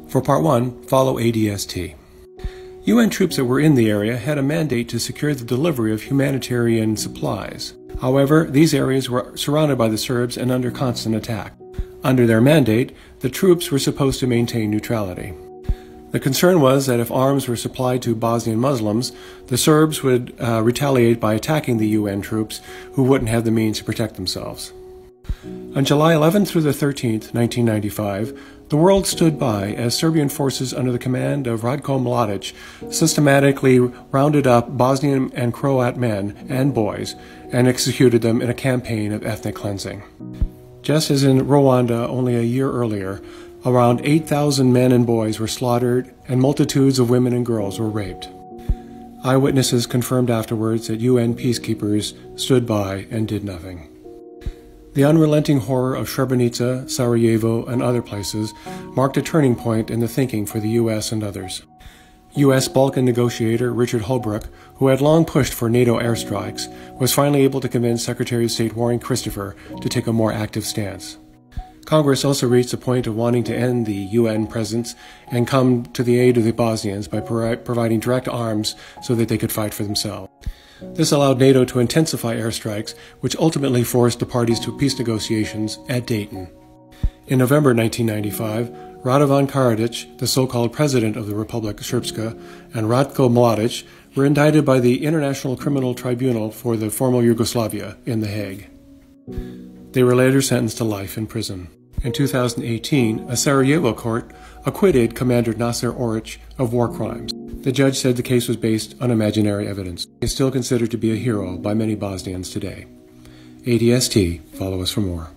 For Part 1, follow ADST. UN troops that were in the area had a mandate to secure the delivery of humanitarian supplies. However, these areas were surrounded by the Serbs and under constant attack. Under their mandate, the troops were supposed to maintain neutrality. The concern was that if arms were supplied to Bosnian Muslims, the Serbs would retaliate by attacking the UN troops who wouldn't have the means to protect themselves. On July 11th through the 13th, 1995, the world stood by as Serbian forces under the command of Ratko Mladic systematically rounded up Bosnian and Croat men and boys and executed them in a campaign of ethnic cleansing. Just as in Rwanda only a year earlier, around 8,000 men and boys were slaughtered and multitudes of women and girls were raped. Eyewitnesses confirmed afterwards that UN peacekeepers stood by and did nothing. The unrelenting horror of Srebrenica, Sarajevo, and other places marked a turning point in the thinking for the U.S. and others. U.S. Balkan negotiator Richard Holbrooke, who had long pushed for NATO airstrikes, was finally able to convince Secretary of State Warren Christopher to take a more active stance. Congress also reached the point of wanting to end the UN presence and come to the aid of the Bosnians by providing direct arms so that they could fight for themselves. This allowed NATO to intensify airstrikes, which ultimately forced the parties to peace negotiations at Dayton. In November 1995, Radovan Karadzic, the so-called president of the Republic Srpska, and Ratko Mladic were indicted by the International Criminal Tribunal for the former Yugoslavia in The Hague. They were later sentenced to life in prison. In 2018, a Sarajevo court acquitted Commander Nasser Oric of war crimes. The judge said the case was based on imaginary evidence. He is still considered to be a hero by many Bosnians today. ADST, follow us for more.